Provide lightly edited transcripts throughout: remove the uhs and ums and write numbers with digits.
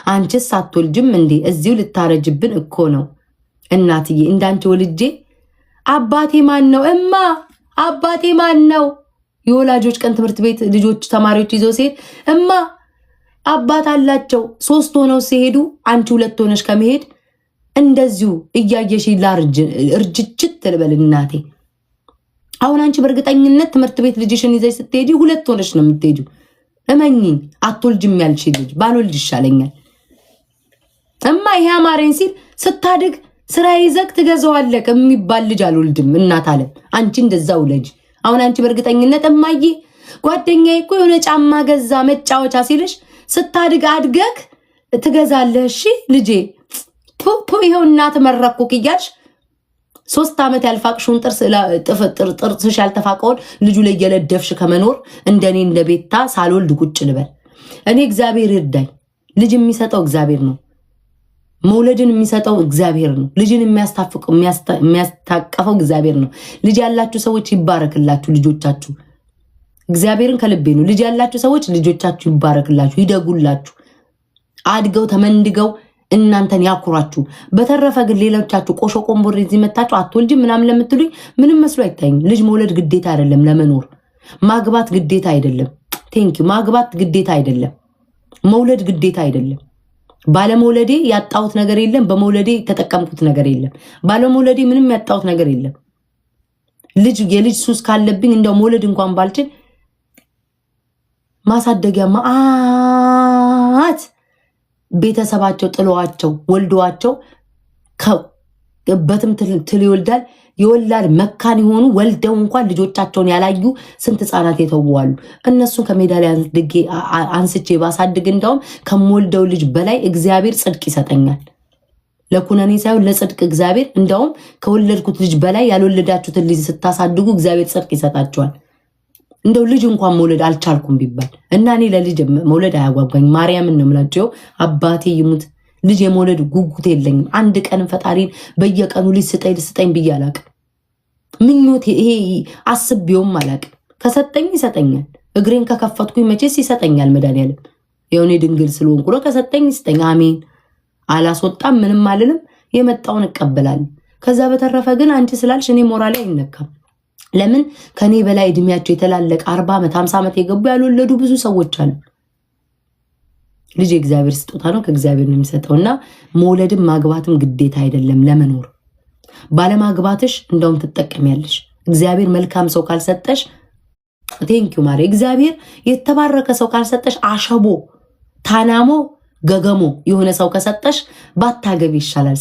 አንቺስ አትወልጅም እንዴ? እዚሁ ልታረጅብን እኮ ነው እናትዬ። እንዳንቺ ወልጄ አባቴ ማን ነው እማ? አባቴ ማን ነው? የወላጆች ቀን ትምህርት ቤት ልጆች ተማሪዎች ይዞ ሲሄድ እማ አባት አላቸው 3 ሆነው ሲሄዱ አንቺ 2 ሆነሽ ከመሄድ እንደዚሁ እያየሽ እርጅጭት ትልበል እናቴ። አሁን አንቺ በእርግጠኝነት ትምህርት ቤት ልጅሽን ይዘሽ ስትሄጂ 2 ሆነሽ ነው የምትሄጂው። እመኚኝ አትወልጅም ያልሽ ልጅ ባልወልድ ይሻለኛል እማ። ይሄ አማረኝ ሲል ስታድግ ስራ ይዘክ ትገዛዋለህ የሚባል ልጅ አልወልድም እናት አለ። አንቺ እንደዛው ልጅ አሁን አንቺ በእርግጠኝነት እማዬ ጓደኛዬ እኮ የሆነ ጫማ ገዛ መጫወቻ ሲልሽ ስታድግ አድገክ ትገዛለህ። እሺ ልጄ ፖፖ ይሄው እናት መረኩክ እያልሽ 3 ዓመት ያልፋቅሽውን ጥርስሽ ያልተፋቀውን ልጁ ላይ የለደፍሽ ከመኖር እንደኔ እንደ ቤታ ሳልወልድ ቁጭ ልበል። እኔ እግዚአብሔር ይርዳኝ። ልጅ የሚሰጠው እግዚአብሔር ነው። መውለድን የሚሰጠው እግዚአብሔር ነው። ልጅን የሚያስታቀፈው እግዚአብሔር ነው። ልጅ ያላችሁ ሰዎች ይባረክላችሁ ልጆቻችሁ። እግዚአብሔርን ከልቤ ነው። ልጅ ያላችሁ ሰዎች ልጆቻችሁ ይባረክላችሁ፣ ይደጉላችሁ፣ አድገው ተመንድገው እናንተን ያኩራችሁ። በተረፈ ግን ሌሎቻችሁ ቆሾ ቆምቦሬ እዚህ መታችሁ አትወልጅም ምናምን ለምትሉኝ ምንም መስሎ አይታይም። ልጅ መውለድ ግዴታ አይደለም ለመኖር። ማግባት ግዴታ አይደለም። ቴንኪው። ማግባት ግዴታ አይደለም። መውለድ ግዴታ አይደለም። ባለመውለዴ ያጣሁት ነገር የለም። በመውለዴ ተጠቀምኩት ነገር የለም። ባለመውለዴ ምንም ያጣሁት ነገር የለም። የልጅ ሱስ ካለብኝ እንደው መውለድ እንኳን ባልችል ማሳደጊያ ማአት ቤተሰባቸው ጥለዋቸው ወልደዋቸው በትም ትል ይወልዳል የወላድ መካን የሆኑ ወልደው እንኳን ልጆቻቸውን ያላዩ ስንት ህፃናት የተወዋሉ። እነሱ ከሜዳ ላይ አንስቼ ባሳድግ እንደውም ከሞልደው ልጅ በላይ እግዚአብሔር ጽድቅ ይሰጠኛል። ለኩነኔ ሳይሆን ለጽድቅ እግዚአብሔር እንደውም ከወለድኩት ልጅ በላይ ያልወለዳችሁትን ልጅ ስታሳድጉ እግዚአብሔር ጽድቅ ይሰጣቸዋል። እንደው ልጅ እንኳን መውለድ አልቻልኩም ቢባል እና እኔ ለልጅ መውለድ አያጓጓኝ። ማርያምን ነው የምላቸው። አባቴ ይሙት ልጅ የመውለድ ጉጉት የለኝም። አንድ ቀን ፈጣሪን በየቀኑ ልጅ ስጠኝ ብዬ አላቅም። ምኞት ይሄ አስቤውም አላቅም። ከሰጠኝ ይሰጠኛል። እግሬን ከከፈትኩኝ መቼስ ይሰጠኛል መድኃኒዓለም። የሆነ ድንግል ስለሆንኩ ነው። ከሰጠኝ ይስጠኝ። አሜን። አላስወጣም፣ ምንም አልልም። የመጣውን እቀበላለሁ። ከዛ በተረፈ ግን አንቺ ስላልሽ እኔ ሞራሌ አይነካም። ለምን ከኔ በላይ እድሜያቸው የተላለቀ 40 ዓመት 50 ዓመት የገቡ ያልወለዱ ብዙ ሰዎች አሉ። ልጅ የእግዚአብሔር ስጦታ ነው፣ ከእግዚአብሔር ነው የሚሰጠውና መውለድም ማግባትም ግዴታ አይደለም ለመኖር። ባለማግባትሽ እንደውም ትጠቀሚያለሽ። እግዚአብሔር መልካም ሰው ካልሰጠሽ ቴንኪው ማሪ። እግዚአብሔር የተባረከ ሰው ካልሰጠሽ አሸቦ ታናሞ ገገሞ የሆነ ሰው ከሰጠሽ ባታገቢ ይሻላል።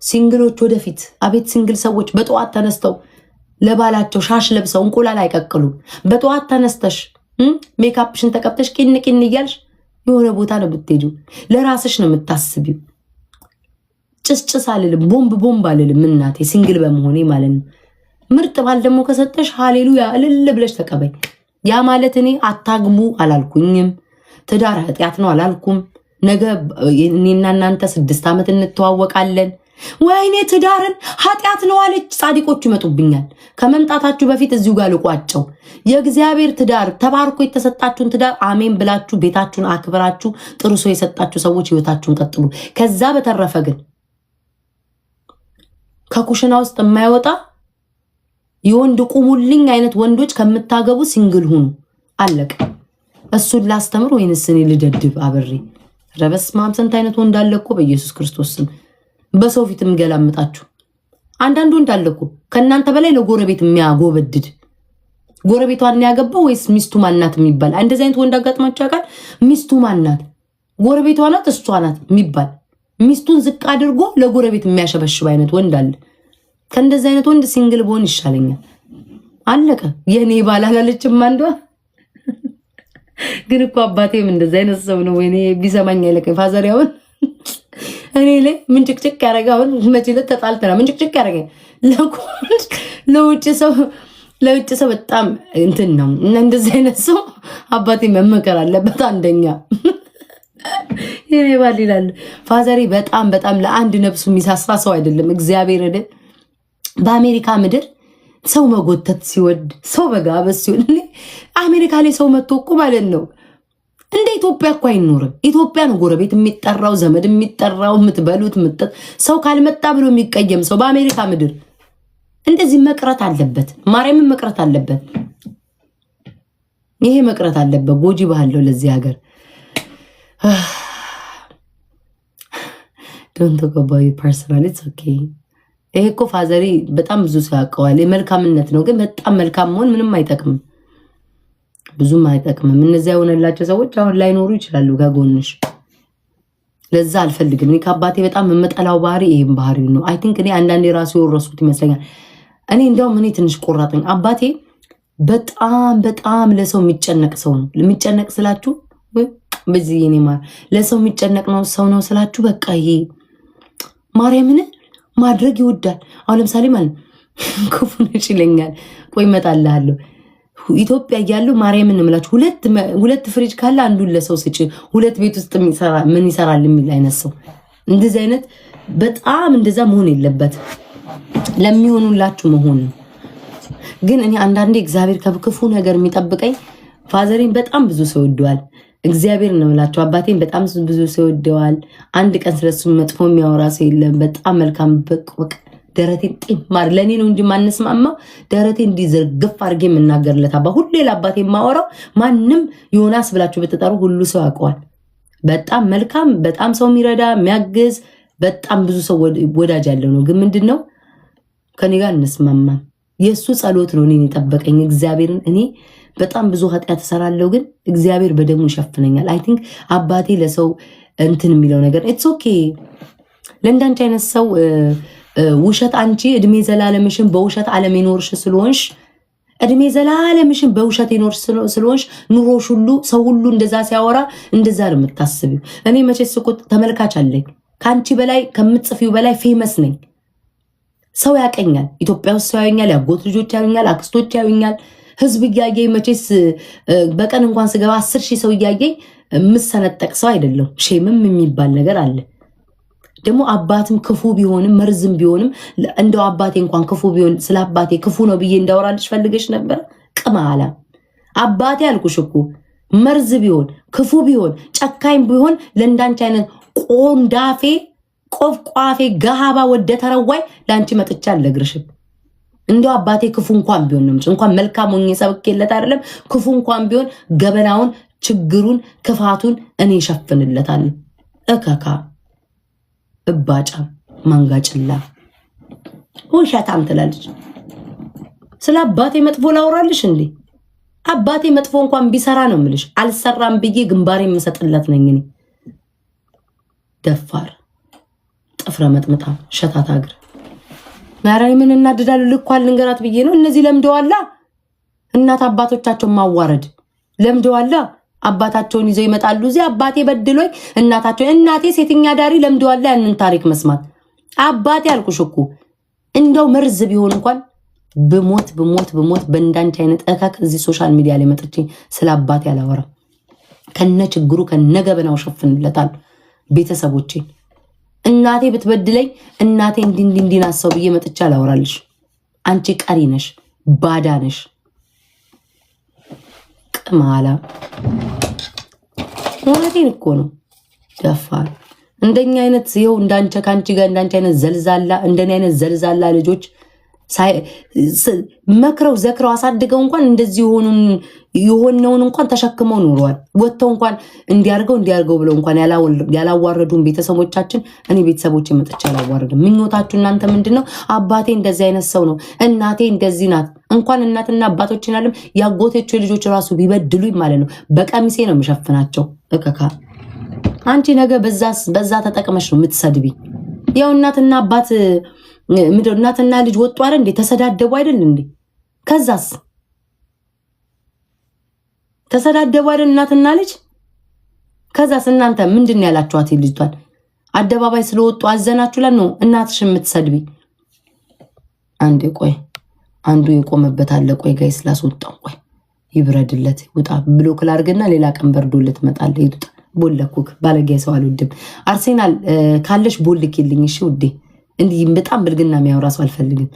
ሲንግሎች ወደፊት። አቤት ሲንግል ሰዎች በጠዋት ተነስተው ለባላቸው ሻሽ ለብሰው እንቁላል አይቀቅሉም። በጠዋት ተነስተሽ ሜካፕሽን ተቀብተሽ ቂን እያልሽ የሆነ ቦታ ነው ብትሄጂው። ለራስሽ ነው የምታስቢው። ጭስጭስ አልልም፣ ቦምብ አልልም እናቴ፣ ሲንግል በመሆኔ ማለት ነው። ምርጥ ባል ደግሞ ከሰጠሽ ሃሌሉያ እልል ብለሽ ተቀበይ። ያ ማለት እኔ አታግቡ አላልኩኝም። ትዳር ኃጢአት ነው አላልኩም። ነገ እኔና እናንተ 6 ዓመት እንተዋወቃለን። ወይኔ ትዳርን ኃጢአት ነው አለች። ጻድቆቹ ይመጡብኛል። ከመምጣታችሁ በፊት እዚሁ ጋር ልቋጨው። የእግዚአብሔር ትዳር ተባርኮ የተሰጣችሁን ትዳር አሜን ብላችሁ ቤታችሁን አክብራችሁ ጥሩ ሰው የሰጣችሁ ሰዎች ህይወታችሁን ቀጥሉ። ከዛ በተረፈ ግን ከኩሽና ውስጥ የማይወጣ የወንድ ቁሙልኝ አይነት ወንዶች ከምታገቡ ሲንግል ሁኑ። አለቀ። እሱን ላስተምር ወይንስ እኔ ልደድብ አብሬ? ረበስማም ስንት አይነት ወንድ አለ እኮ በኢየሱስ ክርስቶስ ስም። በሰው ፊት የምገላምጣችሁ አንዳንዱ እንዳለኩ ከእናንተ በላይ ለጎረቤት የሚያጎበድድ ጎረቤቷን ያገባው ወይስ ሚስቱ ማናት የሚባል እንደዚህ አይነት ወንድ አጋጥማችሁ ያውቃል? ሚስቱ ማናት ጎረቤቷ ናት እሷ ናት የሚባል ሚስቱን ዝቅ አድርጎ ለጎረቤት የሚያሸበሽብ አይነት ወንድ አለ። ከእንደዚህ አይነት ወንድ ሲንግል በሆን ይሻለኛል። አለቀ። የኔ ባል አላለችም አንዷ። ግን እኮ አባቴም እንደዚህ አይነት ሰው ነው። ወይኔ ቢሰማኝ አይለቀኝ ፋዘሪያውን እኔ ላይ ምንጭቅጭቅ ያረጋውን መችለት ተጣልተና ምንጭቅጭቅ ያረጋኝ ለውጭ ሰው በጣም እንትን ነው። እና እንደዚህ አይነት ሰው አባቴ መመከር አለበት። አንደኛ የኔ ባል ይላል ፋዘሪ በጣም ለአንድ ነፍሱ የሚሳሳ ሰው አይደለም። እግዚአብሔር በአሜሪካ ምድር ሰው መጎተት ሲወድ ሰው በጋበስ ሲሆን አሜሪካ ላይ ሰው መጥቶ እኮ ማለት ነው እንደ ኢትዮጵያ እኮ አይኖርም። ኢትዮጵያ ነው ጎረቤት የሚጠራው፣ ዘመድ የሚጠራው፣ የምትበሉት ሰው ካልመጣ ብሎ የሚቀየም ሰው በአሜሪካ ምድር እንደዚህ መቅረት አለበት። ማርያምን መቅረት አለበት። ይሄ መቅረት አለበት። ጎጂ ባህለው ለዚህ ሀገር ዶንት ቶክ አባውት ፐርሰናል ኢትስ ኦኬ። ይሄ እኮ ፋዘሪ በጣም ብዙ ሰው ያውቀዋል። የመልካምነት ነው፣ ግን በጣም መልካም መሆን ምንም አይጠቅምም፣ ብዙም አይጠቅምም። እነዚያ የሆነላቸው ሰዎች አሁን ላይኖሩ ይችላሉ ከጎንሽ። ለዛ አልፈልግም። እኔ ከአባቴ በጣም የምጠላው ባህሪ ይሄን ባህሪ ነው። አይ ቲንክ እኔ አንዳንዴ ራሱ የወረሱት ይመስለኛል። እኔ እንደውም እኔ ትንሽ ቆራጠኝ። አባቴ በጣም በጣም ለሰው የሚጨነቅ ሰው ነው። የሚጨነቅ ስላችሁ በዚህ እኔ ለሰው የሚጨነቅ ነው ሰው ነው ስላችሁ፣ በቃ ይሄ ማርያምን ማድረግ ይወዳል። አሁን ለምሳሌ ማለት ክፉ ነሽ ይለኛል። ቆይ እመጣልሃለሁ። ኢትዮጵያ እያለሁ ማርያምን እምላችሁ ሁለት ፍሪጅ ካለ አንዱን ለሰው ስጪ፣ ሁለት ቤት ውስጥ ምን ይሰራል የሚል አይነት ሰው። እንደዚህ አይነት በጣም እንደዛ መሆን የለበት፣ ለሚሆኑላችሁ መሆን ነው። ግን እኔ አንዳንዴ እግዚአብሔር ከክፉ ነገር የሚጠብቀኝ ፋዘሬን በጣም ብዙ ሰው ይወደዋል። እግዚአብሔር ነው የምላቸው። አባቴን በጣም ብዙ ሰው ይወደዋል። አንድ ቀን ስለሱ መጥፎ የሚያወራ ሰው የለም። በጣም መልካም በቅ ደረቴን ጢማር ለኔ ነው እንጂ ማንስማማው ደረቴን እንዲዘርግፍ አድርጌ የምናገርለት አባ ሁሌ ለአባቴ የማወራው ማንም ዮናስ ብላችሁ ብትጠሩ ሁሉ ሰው ያውቀዋል። በጣም መልካም፣ በጣም ሰው የሚረዳ የሚያግዝ፣ በጣም ብዙ ሰው ወዳጅ ያለው ነው። ግን ምንድነው ከኔ ጋር እንስማማም። የሱ ጸሎት ነው እኔን የጠበቀኝ እግዚአብሔርን። እኔ በጣም ብዙ ኃጢአት እሰራለሁ፣ ግን እግዚአብሔር በደሙ ይሸፍነኛል። አይ ቲንክ አባቴ ለሰው እንትን የሚለው ነገር ኢትስ ኦኬ። ለእንዳንቺ አይነት ሰው ውሸት አንቺ እድሜ ዘላለምሽን በውሸት ዓለም የኖርሽ ስለሆንሽ እድሜ ዘላለምሽን በውሸት የኖርሽ ስለሆንሽ ኑሮሽ ሁሉ ሰው ሁሉ እንደዛ ሲያወራ እንደዛ ነው የምታስቢው። እኔ መቼስ እኮ ተመልካች አለኝ። ከአንቺ በላይ ከምትጽፊው በላይ ፌመስ ነኝ። ሰው ያቀኛል። ኢትዮጵያ ውስጥ ሰው ያዩኛል። ያጎት ልጆች ያዩኛል። አክስቶች ያዩኛል። ህዝብ እያየኝ መቼስ በቀን እንኳን ስገባ 10,000 ሰው እያየኝ የምሰነጠቅ ሰው አይደለም። ሼምም የሚባል ነገር አለ። ደግሞ አባትም ክፉ ቢሆንም መርዝም ቢሆንም እንደው አባቴ እንኳን ክፉ ቢሆን ስለ አባቴ ክፉ ነው ብዬ እንዳወራልሽ ፈልገሽ ነበር። ቅማላ አባቴ አልኩሽ እኮ መርዝ ቢሆን ክፉ ቢሆን ጨካኝ ቢሆን ለእንዳንቺ አይነት ቆንዳፌ ቆፍቋፌ ገሃባ ወደ ተረዋይ ላንቺ መጥቻ አልነግርሽም። እንደው አባቴ ክፉ እንኳን ቢሆን ነው እንኳን መልካም ሆኜ ሰብኬለት አይደለም፣ ክፉ እንኳን ቢሆን ገበናውን፣ ችግሩን፣ ክፋቱን እኔ እሸፍንለታለሁ። እከካ እባጫ ማንጋጭላ ውሸታም ትላለች። ስለ አባቴ መጥፎ ላውራልሽ እንዴ? አባቴ መጥፎ እንኳን ቢሰራ ነው የምልሽ። አልሰራም ብዬ ግንባሬ የምሰጥለት ነኝ እኔ። ደፋር ጥፍረ መጥምጣ ሸታታ እግር ማራይ ምን እናድዳለሁ። ልኳል ልንገራት ብዬ ነው። እነዚህ ለምደዋላ እናት አባቶቻቸውን ማዋረድ ለምደዋላ። አባታቸውን ይዘው ይመጣሉ እዚህ። አባቴ በድሎኝ እናቴ ሴተኛ ዳሪ ለምደዋላ ያንን ታሪክ መስማት። አባቴ አልኩሽ እኮ እንደው መርዝ ቢሆን እንኳን ብሞት በእንዳንቺ አይነት እካክ እዚህ ሶሻል ሚዲያ ላይ መጥቼ ስለ አባቴ አላወራም። ከነ ችግሩ ከነ ገበናው ሸፍንለታል ቤተሰቦቼን። እናቴ ብትበድለኝ እናቴ እንዲናሰው ብዬ መጥቻ አላወራልሽ። አንቺ ቀሪ ነሽ፣ ባዳ ነሽ። ቅማላ እውነቴን እኮ ነው። ደፋር እንደኛ አይነት ይኸው እንዳንቺ ካንቺ ጋር እንዳንቺ አይነት ዘልዛላ እንደኔ አይነት ዘልዛላ ልጆች መክረው ዘክረው አሳድገው እንኳን እንደዚህ የሆነውን እንኳን ተሸክመው ኖረዋል። ወጥተው እንኳን እንዲያርገው ብለው እንኳን ያላዋረዱን ቤተሰቦቻችን እኔ ቤተሰቦቼ መጥቼ አላዋረድም። ምኞታችሁ እናንተ ምንድነው? አባቴ እንደዚህ አይነት ሰው ነው፣ እናቴ እንደዚህ ናት። እንኳን እናትና አባቶችን አለም ያጎቴቹ ልጆች ራሱ ቢበድሉኝ ማለት ነው በቀሚሴ ነው የምሸፍናቸው። እከካ አንቺ ነገ በዛ ተጠቅመሽ ነው የምትሰድቢ። ያው እናትና አባት ምድር እናትና ልጅ ወጡ አይደል እንዴ? ተሰዳደቡ አይደል እንዴ? ከዛስ ተሰዳደቡ አይደል እናትና ልጅ? ከዛስ እናንተ ምንድን ያላችኋት ልጅቷን? አደባባይ ስለወጡ አዘናችሁላት ነው እናትሽ የምትሰድቢ? አንዴ ቆይ አንዱ የቆመበት አለ። ቆይ ጋይስ ላስወጣው። ቆይ ይብረድለት ውጣ ብሎ ክላርግና ሌላ ቀን በርዶለት መጣለ። ይውጣ ቦለኩክ ባለጌ ሰው አልወድም። አርሴናል ካለሽ ቦልክልኝ እሺ ውዴ። እንዲህ በጣም ብልግና የሚያወራ ሰው አልፈልግም።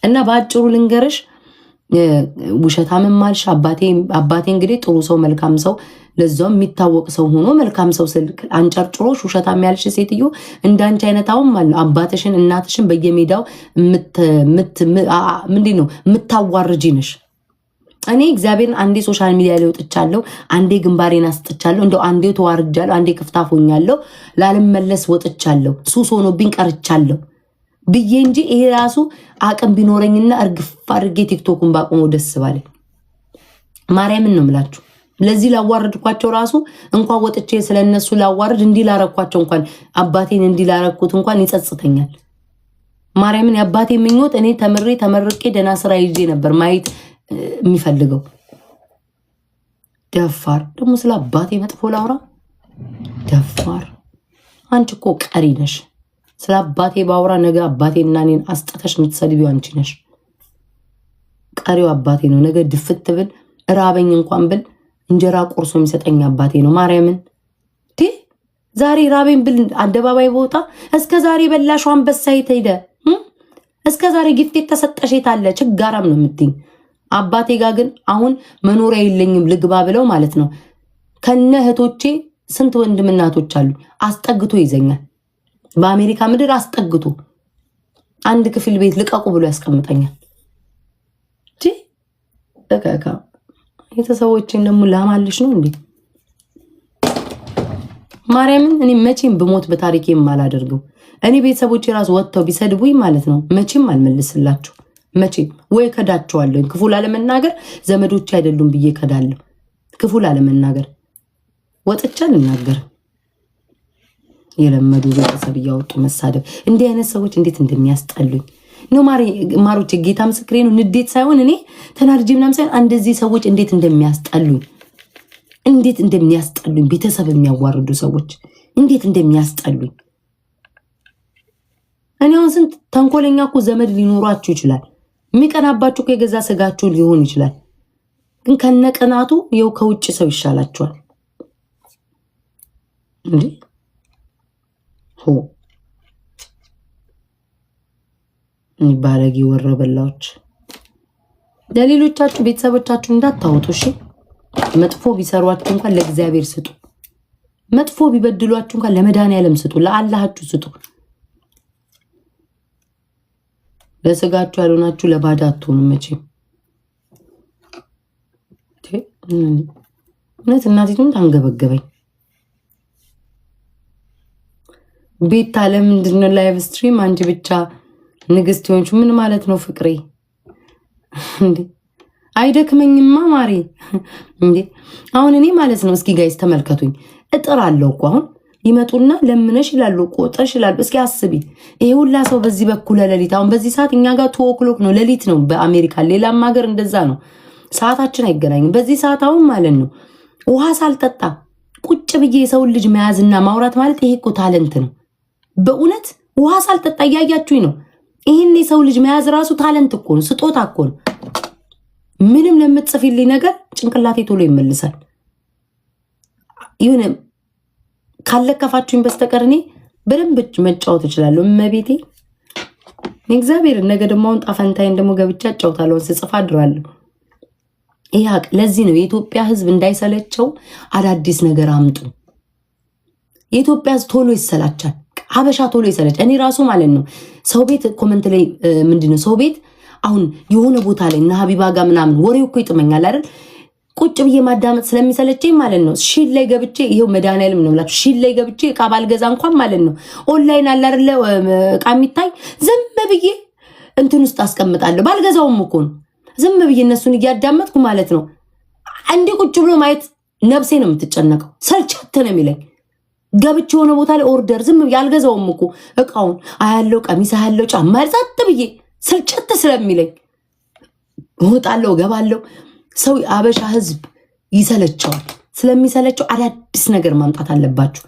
እና በአጭሩ ልንገርሽ ውሸታም ማልሽ አባቴ እንግዲህ ጥሩ ሰው መልካም ሰው ለዛም የሚታወቅ ሰው ሆኖ መልካም ሰው ስልክ አንጨርጭሮሽ ውሸታም ያልሽ ሴትዮ እንዳንቺ አይነታውም ማለት አባትሽን እናትሽን በየሜዳው ምንድነው የምታዋርጂ ነሽ። እኔ እግዚአብሔርን አንዴ ሶሻል ሚዲያ ላይ ወጥቻለሁ፣ አንዴ ግንባሬን አስጥቻለሁ፣ እንደው አንዴ ተዋርጃለሁ፣ አንዴ ክፍታፎኛለሁ፣ ላልመለስ ወጥቻለሁ፣ ሱስ ሆኖብኝ ቀርቻለሁ ብዬ እንጂ ይሄ ራሱ አቅም ቢኖረኝና እርግፍ አድርጌ ቲክቶኩን ባቆመው ደስ ባለኝ። ማርያምን ነው የምላችሁ። ለዚህ ላዋረድኳቸው ራሱ እንኳን ወጥቼ ስለነሱ ላዋረድ እንዲላረኳቸው እንኳን አባቴን እንዲላረኩት እንኳን ይጸጽተኛል። ማርያምን የአባቴ ምኞት እኔ ተመርቄ ደህና ስራ ይዤ ነበር ማየት የሚፈልገው። ደፋር ደግሞ ስለ አባቴ መጥፎ ላውራ? ደፋር አንቺ እኮ ቀሪ ነሽ። ስለ አባቴ ባውራ ነገ አባቴና እኔን አስጠተሽ የምትሰድቢው አንቺ ነሽ። ቀሪው አባቴ ነው። ነገ ድፍት ብል ራበኝ እንኳን ብል እንጀራ ቆርሶ የሚሰጠኝ አባቴ ነው። ማርያምን ዛሬ ራበኝ ብል አደባባይ ቦታ እስከ ዛሬ በላሽው አንበሳ የት ሄደ? እስከ ዛሬ ጊፍት ተሰጠሽ የት አለ? ችጋራም ነው የምትይኝ። አባቴ ጋር ግን አሁን መኖሪያ የለኝም ልግባ ብለው ማለት ነው። ከነ እህቶቼ ስንት ወንድምና እህቶች አሉ። አስጠግቶ ይዘኛል። በአሜሪካ ምድር አስጠግቶ አንድ ክፍል ቤት ልቀቁ ብሎ ያስቀምጠኛል። በቃ ቤተሰቦቼን ደግሞ ላማልሽ ነው እንዴ? ማርያምን እኔ መቼም ብሞት በታሪኬም አላደርገው። እኔ ቤተሰቦቼ ራሱ ወጥተው ቢሰድቡኝ ማለት ነው መቼም አልመልስላችሁ። መቼም ወይ ከዳቸዋለሁ። ክፉ ላለመናገር ዘመዶቼ አይደሉም ብዬ ከዳለሁ። ክፉ ላለመናገር ወጥቼ አልናገርም። የለመዱ ቤተሰብ እያወጡ መሳደብ። እንዲህ አይነት ሰዎች እንዴት እንደሚያስጠሉኝ ነው ማሮቼ። ጌታ ምስክሬ ነው። ንዴት ሳይሆን እኔ ተናድጄ ምናምን ሳይሆን እንደዚህ ሰዎች እንዴት እንደሚያስጠሉኝ ቤተሰብ የሚያዋርዱ ሰዎች እንዴት እንደሚያስጠሉኝ። እኔ አሁን ስንት ተንኮለኛ እኮ ዘመድ ሊኖሯችሁ ይችላል። የሚቀናባችሁ እኮ የገዛ ስጋችሁ ሊሆን ይችላል። ግን ከነቀናቱ ይኸው ከውጭ ሰው ይሻላችኋል እንዴ? ባለጌ ወረበላዎች። ለሌሎቻችሁ ቤተሰቦቻችሁ እንዳታወጡ እሺ። መጥፎ ቢሰሯችሁ እንኳን ለእግዚአብሔር ስጡ። መጥፎ ቢበድሏችሁ እንኳን ለመድኃኒዓለም ስጡ፣ ለአላሃችሁ ስጡ። ለስጋችሁ ያልሆናችሁ ለባዳ አትሆኑም መቼም። እውነት እናቲቱም ታንገበገበኝ። ቤታ ለምንድነው ላይቭ ስትሪም አንቺ ብቻ ንግስት ሆንሽ? ምን ማለት ነው ፍቅሬ? እንዴ አይደክመኝማ ማሪ። እንዴ አሁን እኔ ማለት ነው እስኪ ጋይስ ተመልከቱኝ። እጥራለሁ እኮ አሁን ይመጡና ለምነሽ ይላሉ፣ ቆጠሽ ይላሉ። እስኪ አስቢ ይሄ ሁላ ሰው በዚህ በኩል ለሊት። አሁን በዚህ ሰዓት እኛ ጋር 2 o'clock ነው፣ ሌሊት ነው በአሜሪካ። ሌላም ሀገር እንደዛ ነው፣ ሰዓታችን አይገናኝም። በዚህ ሰዓት አሁን ማለት ነው ውሃ ሳልጠጣ ቁጭ ብዬ የሰውን ልጅ መያዝና ማውራት ማለት ይሄ እኮ ታለንት ነው። በእውነት ውሃ ሳልጠጣ እያያችሁኝ ነው። ይህን የሰው ልጅ መያዝ ራሱ ታለንት እኮ ነው፣ ስጦታ እኮ ነው። ምንም ለምትጽፊልኝ ነገር ጭንቅላቴ ቶሎ ይመልሳል። ይሁን ካለከፋችሁኝ በስተቀር እኔ በደንብ መጫወት እችላለሁ። እመቤቴ እግዚአብሔር ነገ ደግሞ አሁን ጣፈንታይን ደግሞ ገብቻ እጫወታለሁ፣ ስጽፍ አድራለሁ። ይሄ ለዚህ ነው የኢትዮጵያ ሕዝብ እንዳይሰለቸው አዳዲስ ነገር አምጡ። የኢትዮጵያ ሕዝብ ቶሎ ይሰላቻል። ሀበሻ ቶሎ ይሰለች። እኔ ራሱ ማለት ነው ሰው ቤት ኮመንት ላይ ምንድነው ሰው ቤት አሁን የሆነ ቦታ ላይ እና ሀቢባ ጋር ምናምን ወሬው እኮ ይጥመኛል አይደል? ቁጭ ብዬ ማዳመጥ ስለሚሰለቸኝ ማለት ነው ሺል ላይ ገብቼ ይሄው መድኃኒዓለም ነው ብላችሁ ሺል ላይ ገብቼ እቃ ባልገዛ እንኳን ማለት ነው ኦንላይን አለ አይደለ እቃ የሚታይ ዝም ብዬ እንትን ውስጥ አስቀምጣለሁ። ባልገዛውም እኮ ነው ዝም ብዬ እነሱን እያዳመጥኩ ማለት ነው። አንዴ ቁጭ ብሎ ማየት ነፍሴ ነው የምትጨነቀው። ሰልቸት ነው የሚለኝ። ገብቼ የሆነ ቦታ ላይ ኦርደር ዝም ብዬ አልገዛውም እኮ እቃውን አያለው፣ ቀሚስ አያለው፣ ጫማ ጸጥ ብዬ ስልቸት ስለሚለኝ እወጣለሁ ገባለሁ። ሰው አበሻ ህዝብ ይሰለቸዋል። ስለሚሰለቸው አዳዲስ ነገር ማምጣት አለባችሁ።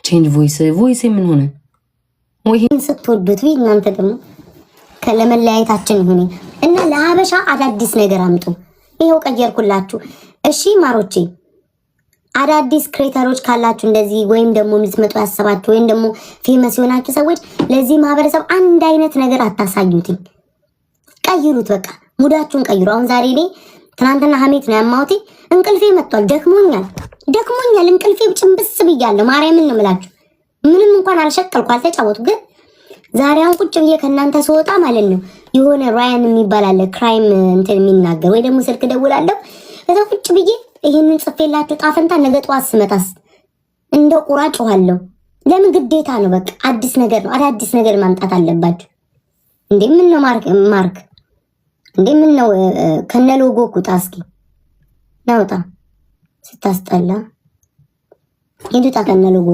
ቼንጅ ቮይስ ምን ሆነ ወይ ስትወዱት ቢ እናንተ ደግሞ ከለመለያየታችን ይሁን እና ለሀበሻ አዳዲስ ነገር አምጡ። ይሄው ቀየርኩላችሁ። እሺ ማሮቼ አዳዲስ ክሬተሮች ካላችሁ እንደዚህ ወይም ደግሞ ምትመጡ ያሰባችሁ ወይም ደግሞ ፌመስ የሆናችሁ ሰዎች ለዚህ ማህበረሰብ አንድ አይነት ነገር አታሳዩትኝ። ቀይሩት። በቃ ሙዳችሁን ቀይሩ። አሁን ዛሬ እኔ ትናንትና ሀሜት ነው ያማሁት። እንቅልፌ መጥቷል፣ ደክሞኛል፣ እንቅልፌ ጭንብስ ብያለሁ። ማርያምን ነው የምላችሁ። ምንም እንኳን አልሸቀልኩ አልተጫወቱ፣ ግን ዛሬ አሁን ቁጭ ብዬ ከእናንተ ስወጣ ማለት ነው የሆነ ራያን የሚባል አለ ክራይም እንትን የሚናገር ወይ ደግሞ ስልክ ደውላለሁ። ከዛ ቁጭ ብዬ ይሄንን ጽፌላችሁ ጣፈንታ ነገ ጠዋት ስመጣስ እንደ ቁራጭ ዋለሁ። ለምን ግዴታ ነው፣ በቃ አዲስ ነገር ነው። አዳዲስ ነገር ማምጣት አለባችሁ እንዴ። ምን ነው ማርክ እንዴ? ምን ነው ከነ ሎጎ ቁጣ እስኪ ናውጣ ስታስጠላ ይዱጣ ከነ ሎጎ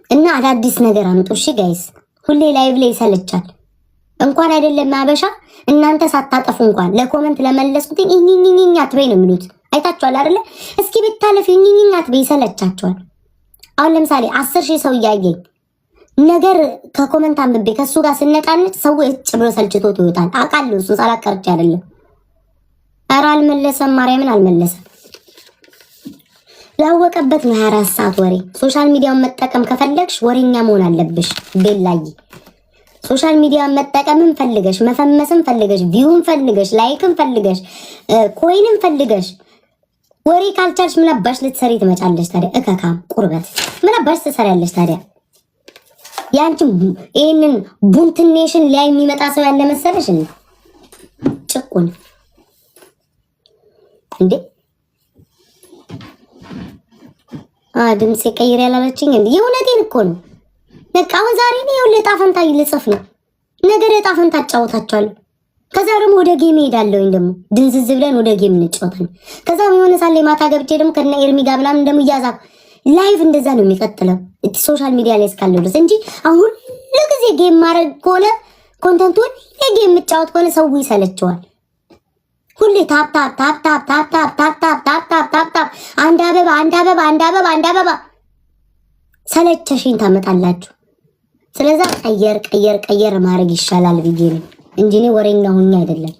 እና አዳዲስ ነገር አምጡ። እሺ ጋይስ፣ ሁሌ ላይቭ ላይ ይሰለቻል። እንኳን አይደለም አበሻ እናንተ ሳታጠፉ እንኳን ለኮመንት ለመለስኩት ኢኝኝኝኝ አትበይ ነው የሚሉት። አይታችኋል አይደለ? እስኪ ብታለፍ ኢኝኝኝ አትበይ ይሰለቻቸዋል። አሁን ለምሳሌ 10,000 ሰው እያየኝ ነገር ከኮመንት አንብቤ ከሱ ጋር ስነቃነጭ ሰው እጭ ብሎ ሰልችቶት ይወጣል። አውቃለሁ፣ እሱን ሳላቀርጭ አይደለም። ኧረ አልመለሰም፣ ማርያምን አልመለሰም። ላወቀበት ነው 24 ሰዓት ወሬ። ሶሻል ሚዲያውን መጠቀም ከፈለግሽ ወሬኛ መሆን አለብሽ ቤላይ። ሶሻል ሚዲያውን መጠቀምን ፈልገሽ መፈመስን ፈልገሽ ቪውን ፈልገሽ ላይክን ፈልገሽ ኮይንን ፈልገሽ ወሬ ካልቻልሽ ምን አባሽ ልትሰሪ ትመጫለሽ ታዲያ? እከካም ቁርበት ምን አባሽ ትሰሪያለሽ ታዲያ? ያንቺ ይሄንን ቡንትኔሽን ላይ የሚመጣ ሰው ያለ መሰለሽ እንዴ? ጭቁን እንዴ ድምፄ ቀይር ያላለችኝ እንዴ? የእውነቴን እኮ ነው። በቃ አሁን ዛሬ ነው የሁሉ ዕጣ ፈንታ ልጽፍ ነው። ነገ ዕጣ ፈንታ አጫውታችኋለሁ። ከዛ ደግሞ ወደ ጌም ሄዳለሁኝ። ደግሞ ድንዝዝ ብለን ወደ ጌም እንጫወታለን። ከዛ የሆነ ሳለ ማታ ገብቼ ደግሞ ከነ ኤርሚ ጋር ምናምን ደግሞ እያዛብ ላይቭ እንደዛ ነው የሚቀጥለው ሶሻል ሚዲያ ላይ እስካለው ድረስ እንጂ አሁን ሁሉ ጊዜ ጌም ማድረግ ከሆነ ኮንተንቱን የጌም የምጫወት ከሆነ ሰው ይሰለቸዋል። ሁሌ ታፕ ታፕ ታፕ ታፕ ታፕ ታፕ ታፕ ታፕ ታፕ ታፕ ታፕ ታፕ አንድ አበባ አንድ አበባ አንድ አበባ አንድ አበባ ሰለቸሽኝ ታመጣላችሁ። ስለዛ ቀየር ማድረግ ይሻላል ብዬ ነው እንጂ እኔ ወሬኛ ሆኜ አይደለም።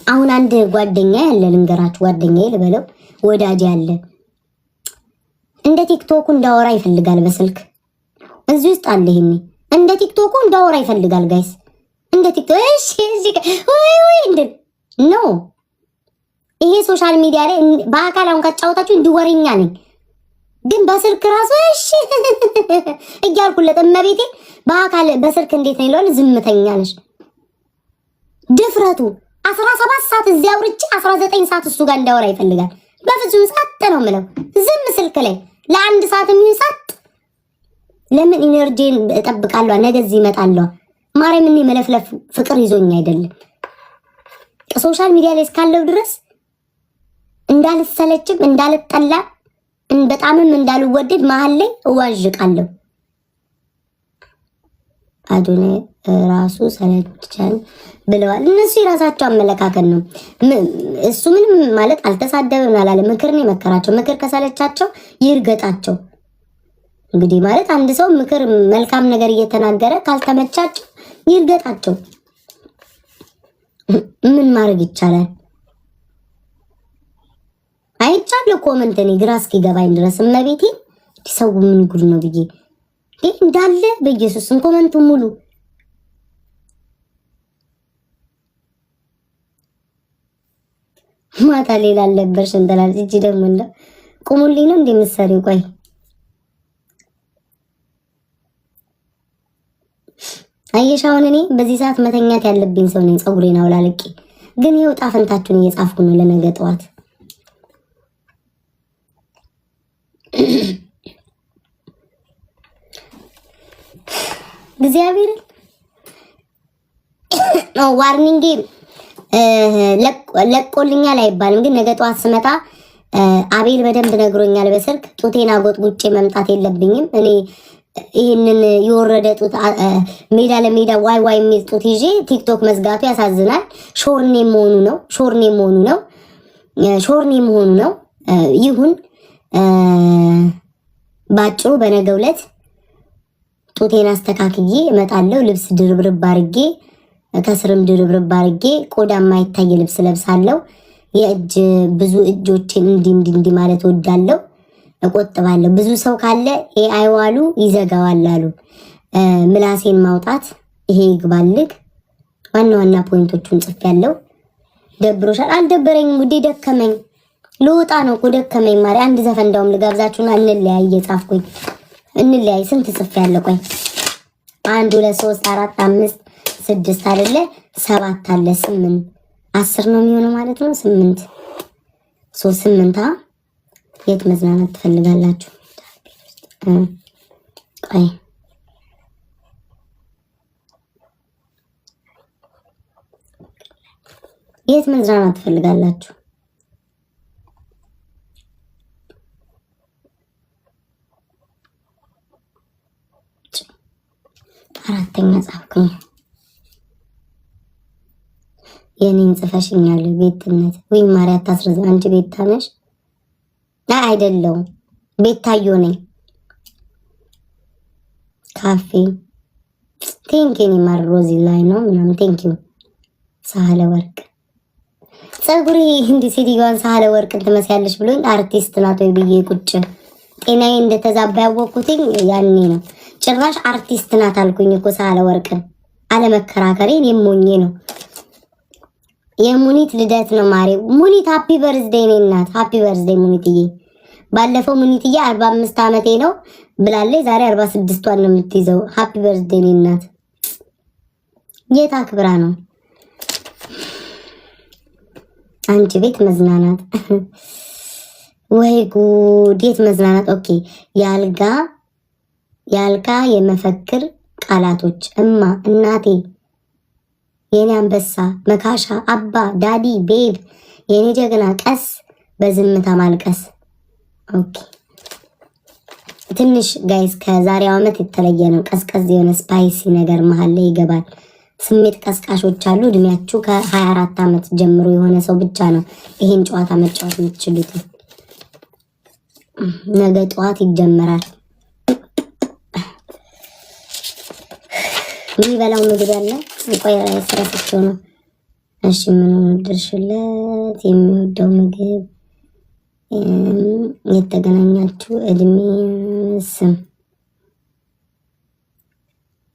አሁን አንድ ጓደኛ ያለ ልንገራችሁ፣ ጓደኛዬ ልበለው ወዳጅ ያለ እንደ ቲክቶኩ እንዳወራ ይፈልጋል በስልክ እዚህ ውስጥ አለ። ይሄኔ እንደ ቲክቶኩ እንዳወራ ይፈልጋል ጋይስ፣ እንደ ቲክቶክ እሺ ወይ እንደ ኖ ይሄ ሶሻል ሚዲያ ላይ በአካል አሁን ካጫወታችሁ እንዲወሬኛ ነኝ፣ ግን በስልክ ራሱ እሺ እያልኩለት እመቤቴ በአካል በስልክ እንዴት ነው ይላል። ዝምተኛ ነሽ። ድፍረቱ 17 ሰዓት እዚህ አውርቼ 19 ሰዓት እሱ ጋር እንዳወራ ይፈልጋል። በፍጹም ሰጥ ነው የምለው ዝም ስልክ ላይ ለአንድ ሰዓት የሚሰጥ ለምን ኢነርጂን እጠብቃለሁ። ነገ እዚህ እመጣለሁ። ማርያም እኔ መለፍለፍ ፍቅር ይዞኝ አይደለም። ሶሻል ሚዲያ ላይ እስካለው ድረስ እንዳልሰለችም እንዳልጠላ በጣምም እንዳልወደድ መሀል ላይ እዋዥቃለሁ። አዱነ ራሱ ሰለቸን ብለዋል እነሱ። የራሳቸው አመለካከት ነው። እሱ ምንም ማለት አልተሳደበም አላለ። ምክር ነው የመከራቸው። ምክር ከሰለቻቸው ይርገጣቸው። እንግዲህ ማለት አንድ ሰው ምክር መልካም ነገር እየተናገረ ካልተመቻቸው ይርገጣቸው። ምን ማድረግ ይቻላል? አይቻለሁ ኮመንት እኔ ግራ እስኪገባኝ ድረስ እመቤቴ ሰው ምን ጉድ ነው ብዬ እንዳለ በኢየሱስም ኮመንቱ ሙሉ ማታ ሌላ አለበርሽ እንተላል እጂ ደግሞ እንደ ቁሙልኝ ነው እንደምትሰሪው። ቆይ አየሻውን እኔ በዚህ ሰዓት መተኛት ያለብኝ ሰው ነኝ። ፀጉሬን አውላልቄ ግን ይኸው ዕጣ ፈንታችሁን እየጻፍኩ ነው ለነገ ጠዋት። እግዚአብሔር ዋርኒንግ ለቆልኛል አይባልም፣ ግን ነገ ጠዋት ስመጣ አቤል በደንብ ነግሮኛል በስልክ ጡቴን አጎጥጉጬ መምጣት የለብኝም። እኔ ይህንን የወረደ ጡት ሜዳ ለሜዳ ዋይ ዋይ የሚል ጡት ይዤ ቲክቶክ መዝጋቱ ያሳዝናል። ሾርኔ መሆኑ ነው ይሁን። ባጭሩ በነገው ዕለት ጡቴን አስተካክዬ እመጣለሁ። ልብስ ድርብርብ አድርጌ ከስርም ድርብርብ አድርጌ ቆዳ የማይታይ ልብስ ለብሳለሁ። የእጅ ብዙ እጆችን እንዲህ ማለት ወዳለሁ፣ እቆጥባለሁ። ብዙ ሰው ካለ ኤአይ ዋሉ ይዘጋዋል አሉ። ምላሴን ማውጣት ይሄ ይግባልግ። ዋና ዋና ፖይንቶቹን ጽፌያለሁ። ደብሮሻል? አልደበረኝም ውዴ፣ ደከመኝ። ልወጣ ነው እኮ ደከመኝ። ማሪ አንድ ዘፈን እንዳውም ልጋብዛችሁና እንለያይ። እየጻፍኩኝ እንለያይ። ስንት ጽፍ ያለ? ቆይ 1 2 3 4 5 6 አይደለ? 7 አለ 8 10 ነው የሚሆነው ማለት ነው። 8 8 የት መዝናናት ትፈልጋላችሁ? ቆይ የት መዝናናት ትፈልጋላችሁ? አራተኛ ጻፍኩኝ። የኔን ጽፈሽኛል። ቤትነት ወይ ማርያም አታስረዝም። አንቺ ቤታ ነሽ? አይደለም ቤታዮ ነኝ። ካፌ ቴንኪኒ ማሮዚ ላይ ነው ምናምን። ቴንኪው ሳህለ ወርቅ ጸጉሪ እንዲ ሲዲጋን ሳህለ ወርቅ ትመስያለሽ ብሎኝ አርቲስት ናት ወይ ብዬ ቁጭ ጤናዬ እንደተዛባ ያወቅኩትኝ ያኔ ነው። ጭራሽ አርቲስት ናት አልኩኝ እኮ ሳህለ ወርቅን። አለመከራከሬን የሞኜ ነው። የሙኒት ልደት ነው ማሪ። ሙኒት ሃፒ በርዝዴይ ነኝ እናት። ሃፒ በርዝዴይ ሙኒትዬ። ባለፈው ሙኒትዬ 45 ዓመቴ ነው ብላለች። ዛሬ 46ቷን ነው የምትይዘው። ሃፒ በርዝዴይ ነኝ እናት። የት አክብራ ነው? አንቺ ቤት መዝናናት ወይ ጉድ! የት መዝናናት? ኦኬ ያልጋ የመፈክር ቃላቶች እማ፣ እናቴ፣ የኔ አንበሳ፣ መካሻ፣ አባ፣ ዳዲ፣ ቤብ፣ የኔ ጀግና፣ ቀስ በዝምታ ማልቀስ። ኦኬ ትንሽ ጋይስ ከዛሬው ዓመት የተለየ ነው። ቀዝቀዝ የሆነ ስፓይሲ ነገር መሀል ላይ ይገባል። ስሜት ቀስቃሾች አሉ። እድሜያችሁ ከ24 ዓመት ጀምሮ የሆነ ሰው ብቻ ነው ይሄን ጨዋታ መጫወት የምትችሉት። ነገ ጠዋት ይጀመራል። የሚበላው ምግብ ያለ ቆይ ላይ ስራቸው ነው። እሺ ምን ድርሽለት? የሚወደው ምግብ፣ የተገናኛችሁ እድሜ፣ ስም።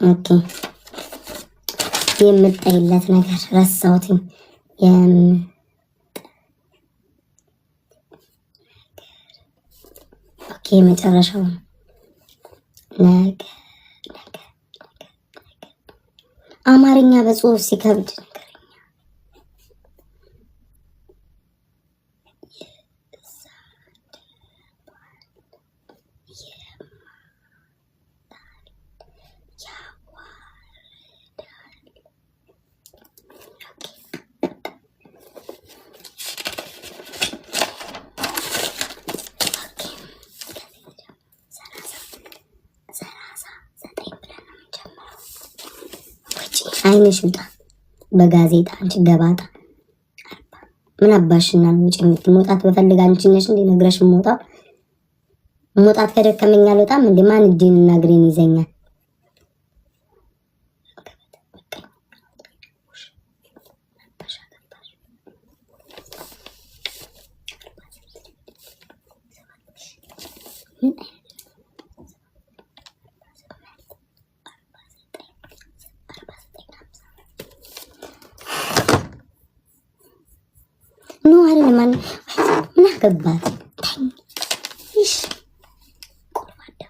ኦኬ የምጠይለት ነገር ረሳሁት። ኦኬ መጨረሻው ነገር አማርኛ በጽሁፍ ሲከብድ አይነሽ ውጣ በጋዜጣ አንቺ ገባጣ ምን አባሽና ነው ጭምት መውጣት በፈልግ አንቺ ነሽ እንዴ ነግረሽ መውጣት ከደከመኝ አልወጣም እንዴ? ማን እጄንና እግሬን ይዘኛል? ኖ አይደለም ማን ምን አገባት? እሺ ቆርባዳ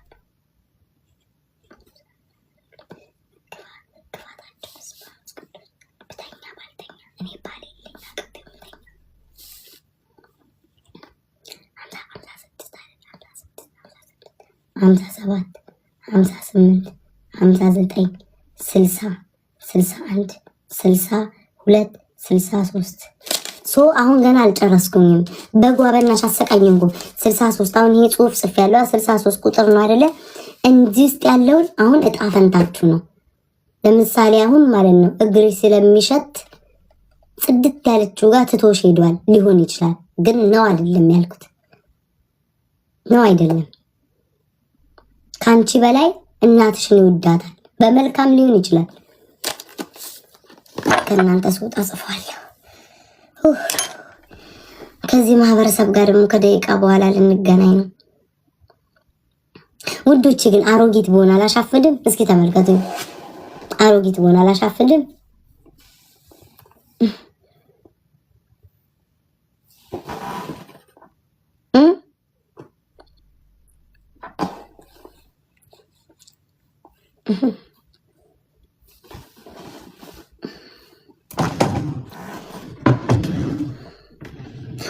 ብተኛ ባልተኛ እኔ ባሌ ለኛ ቀጥምተኛ 57 58 59 60 61 62 63 አሁን ገና አልጨረስኩኝም። በጓበናሽ አሰቃኝም እኮ 63 አሁን ይሄ ጽሁፍ ጽፍ ያለው 63 ቁጥር ነው አይደለ? እንዲህ ውስጥ ያለውን አሁን እጣ ፈንታችሁ ነው። ለምሳሌ አሁን ማለት ነው እግሬ ስለሚሸት ጽድት ያለችው ጋር ትቶሽ ሄዷል ሊሆን ይችላል። ግን ነው አይደለም ያልኩት ነው አይደለም። ካንቺ በላይ እናትሽን ይወዳታል። በመልካም ሊሆን ይችላል። ከእናንተ ስወጣ ጽፏለሁ። ከዚህ ማህበረሰብ ጋር ደግሞ ከደቂቃ በኋላ ልንገናኝ ነው ውዶቼ። ግን አሮጊት በሆነ አላሻፍድም። እስኪ ተመልከቱ። አሮጊት በሆነ አላሻፍድም።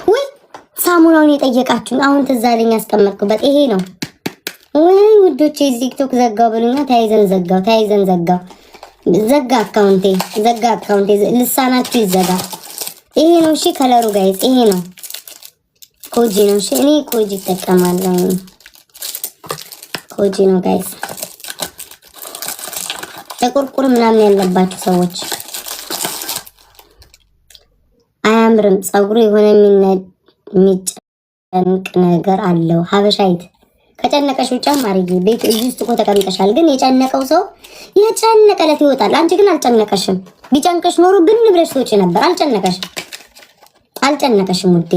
ወይ ሳሙናውን የጠየቃችሁ አሁን ትዝ አለኝ ያስቀመጥኩበት ይሄ ነው። ወይ ውዶቼ ቲክቶክ ዘጋው ብሉኛ። ተያይዘን ዘጋው ዘጋ አካውንቴ ልሳናችሁ ይዘጋ። ይሄ ነው እሺ ከለሩ ጋይስ ይሄ ነው ኮጂ ነው እሺ። እኔ ኮጂ እጠቀማለሁ። ኮጂ ነው ጋይስ። ጥቁርቁር ምናምን ያለባችሁ ሰዎች አያምርም። ፀጉሩ የሆነ የሚጨንቅ ነገር አለው። ሀበሻይት ከጨነቀሽ ውጫ ማርዬ ቤት ውስጥ እኮ ተቀምጠሻል። ግን የጨነቀው ሰው የጨነቀለት ይወጣል። አንቺ ግን አልጨነቀሽም። ቢጨንቀሽ ኖሮ ብን ብለሽ ትወጪ ነበር። አልጨነቀሽም ውዴ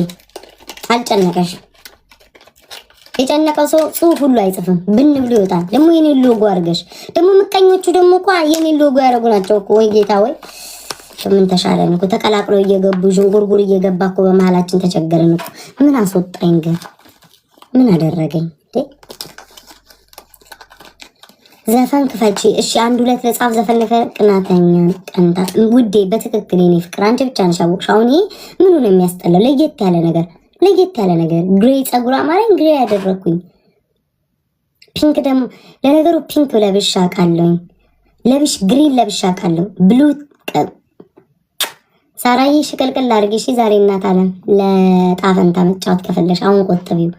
አልጨነቀሽም። የጨነቀው ሰው ጽሁፍ ሁሉ አይጽፍም። ብን ብሎ ይወጣል። ደግሞ የኔ ሎጎ አድርገሽ ደግሞ ምቀኞቹ ደግሞ እኮ የኔ ሎጎ ያደረጉ ናቸው እኮ። ወይ ጌታ ወይ ምን ተሻለን እኮ ተቀላቅሎ እየገቡ ዥንጉርጉር እየገባ እኮ በመሀላችን ተቸገረን እኮ። ምን አስወጣኝ ግን ምን አደረገኝ? ዘፈን ክፈቺ እሺ። አንድ ሁለት ለጻፍ ዘፈን ለቅናተኛ ቀንታ ውዴ በትክክል የኔ ፍቅር አንቺ ብቻ ነሽ ያወቅሽው። አሁን ይሄ ምኑ ነው የሚያስጠላው? ለየት ያለ ነገር ግሬ ፀጉር አማረኝ ግሬ ያደረኩኝ። ፒንክ ደግሞ ለነገሩ ፒንክ ለብሻ ቃለኝ ግሪን ለብሻ ቃለው ብሉ ሳራዬ ሽቅልቅል አድርጊ እሺ። ዛሬ እናት አለም ለጣፈንታ መጫወት ከፈለሽ አሁን ቆጥቢው።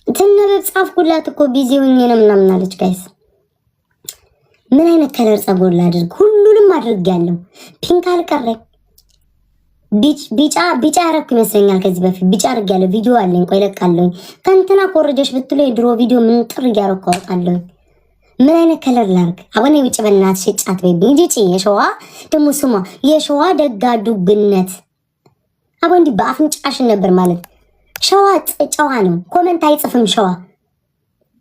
ትነበብ ጻፍኩላት እኮ ቢዚ ሆኜ ነው ምናምን አለች። ጋይስ ምን አይነት ከለር ፀጉር ላድርግ? ሁሉንም አድርጌያለሁ። ፒንክ አልቀረኝ። ቢጫ ያረኩ ይመስለኛል። ከዚህ በፊት ቢጫ አድርጌያለሁ። ቪዲዮ አለኝ። ቆይ ለቃለሁ። ከእንትና ኮረጀሽ ብትሉ የድሮ ቪዲዮ ምን ጥር እያረኩ አወጣለሁ። ምን አይነት ከለር ላድርግ? አሁን ውጭ በእናትሽ ጫት በይብኝ። ጂጂ የሸዋ ደግሞ ስሟ የሸዋ ደጋ ዱግነት አሁን እንዲህ በአፍንጫሽን ነበር ማለት ሸዋ ጨዋ ነው። ኮመንት አይጽፍም ሸዋ።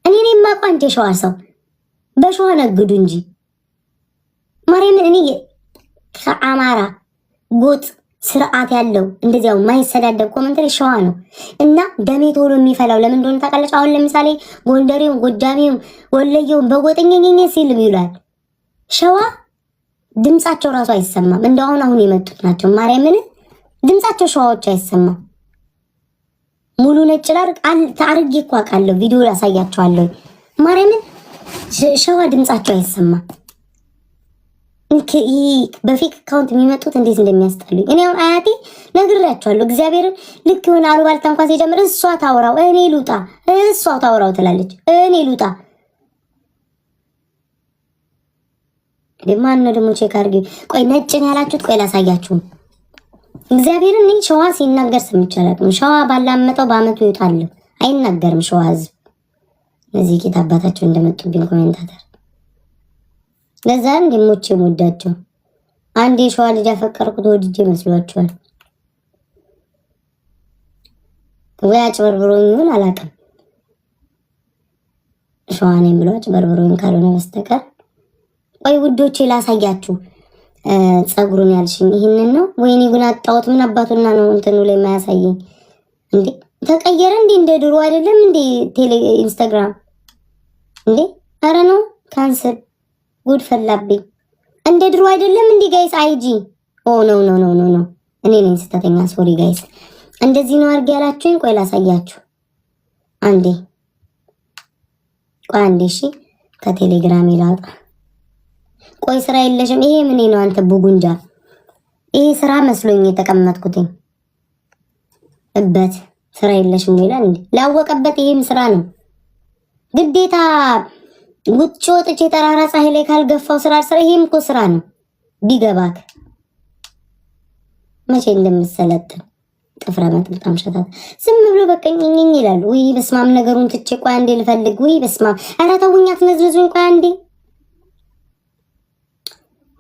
እኔ የማውቀው አንተ ሸዋ ሰው በሸዋ ነግዱ እንጂ ማርያምን። እኔ ከአማራ ጎጥ ስርዓት ያለው እንደዚያው ማይሰዳደብ ኮመንት ሸዋ ነው። እና ደሜ ቶሎ የሚፈላው ለምን እንደሆነ ታውቃለች? አሁን ለምሳሌ ጎንደሬው፣ ጎጃሜው፣ ወለየው በጎጠኛኘኝ ሲል ይውላል። ሸዋ ድምጻቸው ራሱ አይሰማም። እንደው አሁን የመጡት ናቸው። ማርያምን ድምጻቸው ሸዋዎች አይሰማም። ሙሉ ነጭ ላርግ ታርጌ እኮ አውቃለሁ። ቪዲዮ ያሳያቸዋለሁ። ማርያምን ሸዋ ድምጻቸው አይሰማም። በፌክ አካውንት የሚመጡት እንዴት እንደሚያስጠሉኝ እኔ አሁን አያቴ ነግሬያቸዋለሁ። እግዚአብሔርን ልክ የሆነ አሉባልታ እንኳን ሲጀምር እሷ ታውራው እኔ ልውጣ፣ እሷ ታውራው ትላለች፣ እኔ ልውጣ። ማን ነው ደግሞ ቼክ አድርጊ። ቆይ ነጭን ያላችሁት ቆይ ላሳያችሁ። እግዚአብሔርን እኔ ሸዋ ሲናገር ሰምቻለሁ። ሸዋ ባላመጠው በአመቱ ይወጣል አይናገርም ሸዋ ህዝብ። እነዚህ ጌታ አባታቸው እንደመጡብኝ ኮሜንታተር ለዛ እንደሞቼ ወዳቸው አንድ የሸዋ ልጅ አፈቀርኩት ወድጄ መስሏቸዋል። ወይ አጭበርብሮኝ ይሁን አላውቅም። ሸዋ ነኝ ብሎ አጭበርብሮኝ ካልሆነ በስተቀር ቆይ ውዶቼ ላሳያችሁ። ፀጉሩን ያልሽኝ ይሄንን ነው ወይኔ ግን አጣሁት። ምን አባቱና ነው እንትኑ ላይ የማያሳየኝ እንዴ? ተቀየረ እንዴ? እንደ ድሮ አይደለም እንዴ? ኢንስታግራም እንዴ? አረ ነው ካንሰል ጉድ ፈላብኝ። እንደ ድሮ አይደለም እንዴ ጋይስ? አይጂ ኦ ኖ ኖ ኖ ኖ ኖ እኔ ነኝ ስተተኛ። ሶሪ ጋይስ። እንደዚህ ነው አድርጌ ያላችሁኝ። ቆይ ላሳያችሁ አንዴ። ቆይ አንዴ እሺ፣ ከቴሌግራም ይላጣ። ቆይ ስራ የለሽም? ይሄ ምን ነው አንተ ቡጉንጃ? ይሄ ስራ መስሎኝ የተቀመጥኩትኝ እበት ስራ የለሽም ይላል እንዴ? ላወቀበት ይሄም ስራ ነው ግዴታ። ውጭ ወጥቼ ተራራ ፀሐይ ላይ ካልገፋው ስራ ይሄም እኮ ስራ ነው። ቢገባክ መቼ እንደምሰለጥን ጥፍረ መጥምጣም ሸታት ዝም ብሎ በቀኝኝ ይላል። ወይ በስማም ነገሩን ትቼ ቆይ አንዴ ልፈልግ። ወይ በስማም ኧረ ተውኝ አትነዝነዙኝ። ቆይ አንዴ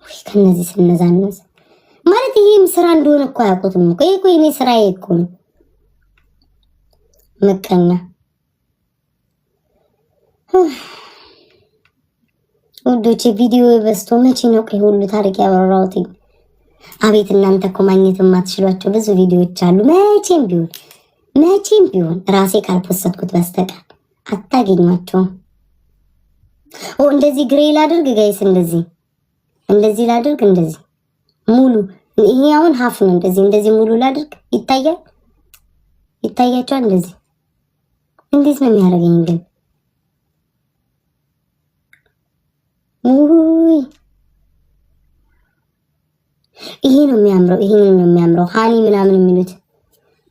ወይ ከነዚህ ስነዛነዝ ማለት ይሄም ስራ እንደሆነ እኮ አያውቁትም እኮ። ይሄ እኮ የኔ ስራዬ እኮ ነው። መቀኛ ውዶቼ ቪዲዮ በስቶ መቼ ነው ቆይ ሁሉ ታሪክ ያወራሁት? አቤት እናንተ እኮ ማግኘት የማትችሏቸው ብዙ ቪዲዮዎች አሉ። መቼም ቢሆን ራሴ ካልፖስትኩት በስተቀር አታገኟቸውም። እንደዚህ ግሬ ላድርግ ጋይስ፣ እንደዚህ ላድርግ፣ እንደዚህ ሙሉ። ይሄ አሁን ሀፍ ነው። እንደዚህ ሙሉ ላድርግ። ይታያቸዋል። እንደዚህ እንዴት ነው የሚያደርገኝ ግን? ውይ ይሄ ነው የሚያምረው። ሃኒ ምናምን የሚሉት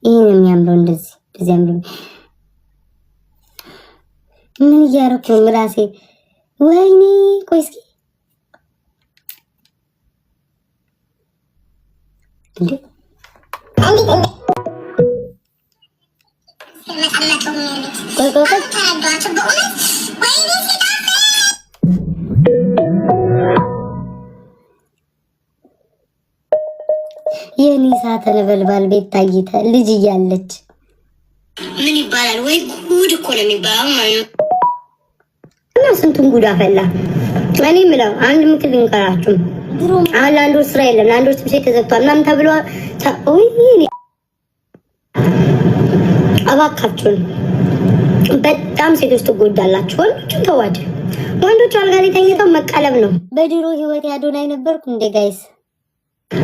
ይሄ ነው የሚያምረው። እንደዚህ አምሮ ምን እያደረኩ ነው ምላሴ? ወይኔ ቆይ እስኪ እንዴ የኔ እሳተ ነበልባል ቤት ታይተ ልጅ እያለች ምን ይባላል? ወይ ጉድ እኮ ነው የሚባለው ማለት ነው። እና ስንቱን ጉድ አፈላ። እኔ የምለው አንድ ምክር ልንገራችሁ። አሁን ለአንድ ወር ስራ የለም፣ ለአንድ ወር ትምህርት ቤት ተዘግቷል ምናምን ተብሎ እባካችሁን በጣም ሴቶች ትጎዳላችሁ። ወንዶችን ተዋድ። ወንዶች አልጋ ላይ ተኝተው መቀለብ ነው። በድሮ ህይወት ያዶናይ ነበርኩ እንደ ጋይስ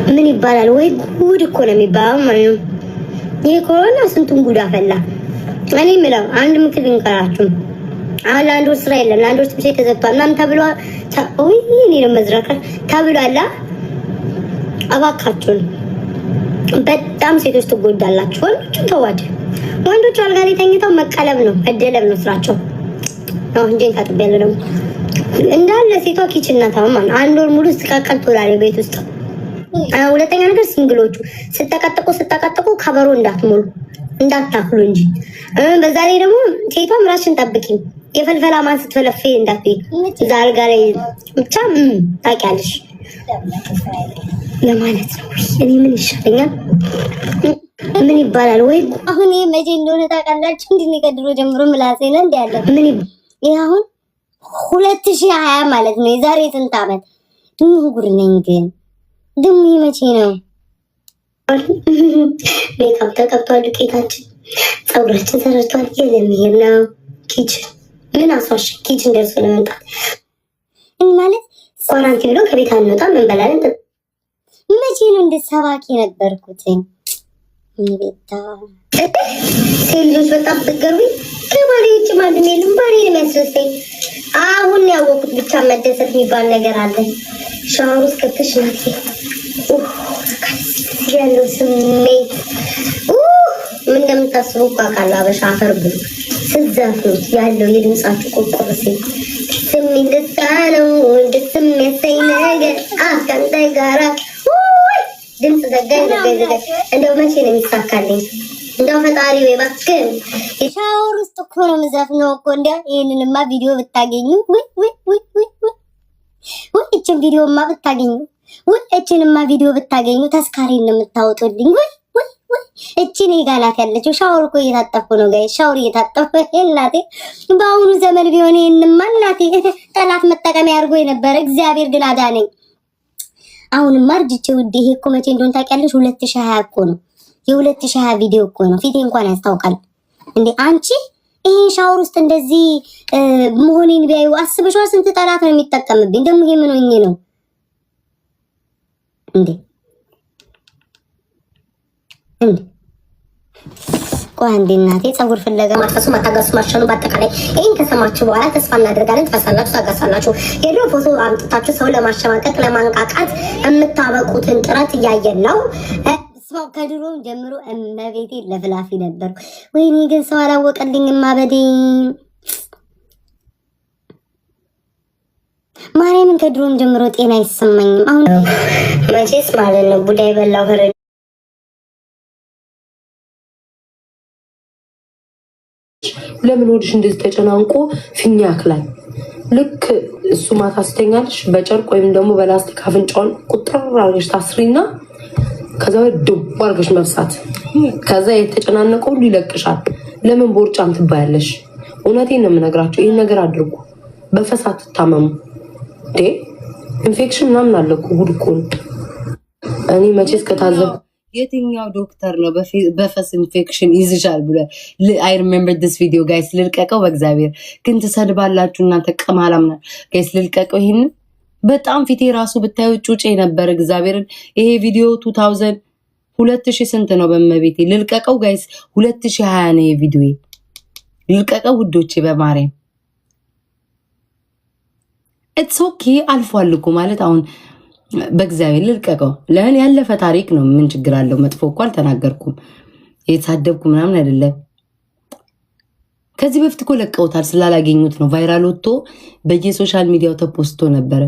ምን ይባላል? ወይ ጉድ እኮ ነው የሚባለው ማለት ነው። ይሄ ኮሮና ስንቱን ጉድ አፈላ። እኔ የምለው አንድ ምክር ልንገራችሁ። አሁን ለአንድ ወር ስራ የለም፣ ለአንድ ወር ትምህርት ቤት ተዘግቷል ምናምን ተብሎ እኔ ነው መዝረከር ተብሏላ። እባካችሁን በጣም ሴቶች ትጎዳላችሁ። ወንዶችን ተዋድ። ወንዶች አልጋ ላይ ተኝተው መቀለብ ነው፣ መደለብ ነው ስራቸው። አሁን እንጀን ታጥቢያለሁ ደግሞ እንዳለ ሴቷ ኪችን ናት። አሁን አንድ ወር ሙሉ ስትቃቀል ትውላለች ቤት ውስጥ። ሁለተኛ ነገር ሲንግሎቹ ስጠቀጥቁ ከበሮ እንዳትሞሉ እንዳታክሉ እንጂ። በዛ ላይ ደግሞ ሴቷም ራስሽን ጠብቂ። የፈልፈላ ማን ስትፈለፌ እንዳትይ እዛ አልጋ ላይ ብቻ ታውቂያለሽ ለማለት ነው። እኔ ምን ይሻለኛል? ምን ይባላል? ወይ አሁን ይሄ መቼ እንደሆነ ታውቃላችሁ? እንዲህ ከድሮ ጀምሮ ምላሴ ነው እንዴ ያለ ምን ይሄ አሁን 2020 ማለት ነው። የዛሬ ስንት ዓመት ጉድ ነኝ ግን ደሞ መቼ ነው? ሜካፕ ተቀብቷል፣ ዱቄታችን ፀጉራችን ተሰርቷል። የለምሄድ ነው ኪችን ምን አስዋሽ ኪችን ደርሶ ለመምጣት ማለት ኳራንቲን ብሎ ከቤት አንወጣም እንበላለን። መቼ ነው እንደ ሰባኪ ነበርኩት ቤታ ሴሎች በጣም ተገሩኝ። ከባሌ ውጭ ማንም የለም። ባሌ ነው የሚያስደስተኝ። አሁን ያወቁት ብቻ መደሰት የሚባል ነገር አለ። ሻወር ውስጥ ከተሽ ናት ያለው ስሜት ምን እንደምታስቡ ቃቃላ አበሻ አፈር ብሉ ስዛፍኑት ያለው የድምጻችሁ ቁጥር ሴት ስሜት ደስታ ነው። ደስ የሚያሰኝ ነገር ከአንተ ጋራ ድምፅ ዘጋኝ። እንደው መቼ ነው የሚሳካልኝ? እንደው ፈጣሪ ወይ እባክህ። ሻወር ውስጥ እኮ ነው የምዘፍነው እኮ። እንዲያ ይሄንንማ ቪዲዮ ብታገኙ እችን ቪዲዮማ ብታገኙ እችንማ ቪዲዮ ብታገኙ ተስካሪን ነው የምታወጡልኝ። እችን ጋላት ያለችው ሻወር እኮ እየታጠፍኩ ነው ጋይ፣ ሻወር እየታጠፍኩ እናቴ። በአሁኑ ዘመን ቢሆን ይሄንማ እናቴ ጠላት መጠቀሚያ አድርጎ የነበረ እግዚአብሔር ግን አዳነኝ። አሁንማ እርጅቼ ውዴ። ይሄ እኮ መቼ እንደሆነ ታውቂያለሽ? 2020 እኮ ነው። የ2020 ቪዲዮ እኮ ነው። ፊቴ እንኳን ያስታውቃል እንዴ አንቺ። ይሄ ሻወር ውስጥ እንደዚህ መሆኔን ቢያዩ አስበሽዋል? ስንት ጠላት ነው የሚጠቀምብኝ ደግሞ። ይሄ ምን ሆኜ ነው እንዴ? ቆይ አንዴ እናቴ ፀጉር ፍለጋ ማጥፋቱ ማታገሱ ማሸኑ በአጠቃላይ ይሄን ከሰማችሁ በኋላ ተስፋ እናደርጋለን ትፈሳላችሁ፣ ታገሳላችሁ። የድሮ ፎቶ አምጥታችሁ ሰው ለማሸማቀቅ ለማንቃቃት የምታበቁትን ጥረት እያየን ነው። ሰው ከድሮ ጀምሮ እመቤቴ ለፍላፊ ነበር። ወይኔ ግን ሰው አላወቀልኝም ማበዴ ማርያምን። ከድሮም ጀምሮ ጤና አይሰማኝም። አሁን መቼስ ማለት ነው ቡዳይ በላው ፈረ ለምን ወድሽ እንደዚህ ተጨናንቆ ፊኛ ያክላል? ልክ እሱ ማታ ስተኛልሽ በጨርቅ ወይም ደግሞ በላስቲክ አፍንጫውን ቁጥር አድርገሽ ታስሪና ከዛ ድብ አድርገሽ መብሳት። ከዛ የተጨናነቀው ሁሉ ይለቅሻል። ለምን ቦርጫም ትባያለሽ? እውነቴን ነው የምነግራቸው። ይህን ነገር አድርጉ። በፈሳት ትታመሙ ኢንፌክሽን ምናምን አለ እኮ ጉድ እኮ ነው። እኔ መቼስ ከታዘብ የትኛው ዶክተር ነው በፈስ ኢንፌክሽን ይዝሻል ብሎ አይ ሪሜምበር ዲስ ቪዲዮ ጋይስ ልልቀቀው በእግዚአብሔር ግን ትሰድባላችሁ እናንተ ቀማላምና ጋይስ ልልቀቀው ይሄን በጣም ፊቴ ራሱ ብታዩ ጩጬ ነበር እግዚአብሔርን ይሄ ቪዲዮ 2000 ስንት ነው በመቤቴ ልልቀቀው ጋይስ 2020 ነው ቪዲዮ ልልቀቀው ውዶቼ በማርያም ኢትስ ኦኬ አልፏል እኮ ማለት አሁን በእግዚአብሔር ልልቀቀው ለምን ያለፈ ታሪክ ነው ምን ችግር አለው መጥፎ እኮ አልተናገርኩም የተሳደብኩ ምናምን አይደለም ከዚህ በፊት እኮ ለቀውታል ስላላገኙት ነው ቫይራል ወጥቶ በየሶሻል ሚዲያው ተፖስቶ ነበር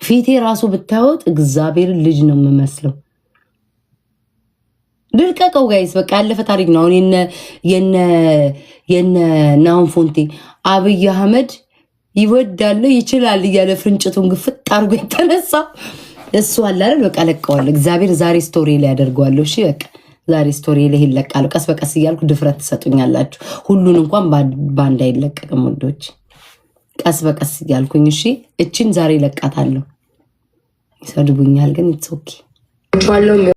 ፊቴ ራሱ ብታዩት እግዚአብሔር ልጅ ነው የምመስለው ልልቀቀው ጋይስ በቃ ያለፈ ታሪክ ነው አሁን የነ ናውን ፎንቴ አብይ አህመድ ይወዳል ይችላል እያለ ፍንጭቱን ግፍት አርጎ የተነሳ እሱ አለ አይደል በቃ ለቀዋለሁ እግዚአብሔር ዛሬ ስቶሪ ላይ ያደርገዋለሁ እሺ በቃ ዛሬ ስቶሪ ላይ ይለቃል ቀስ በቀስ ይያልኩ ድፍረት ትሰጡኛላችሁ ሁሉን እንኳን ባንድ አይለቀቅም ወዶች ቀስ በቀስ ይያልኩኝ እሺ እቺን ዛሬ ለቃታለሁ ይሰድቡኛል ግን ኢትስ ኦኬ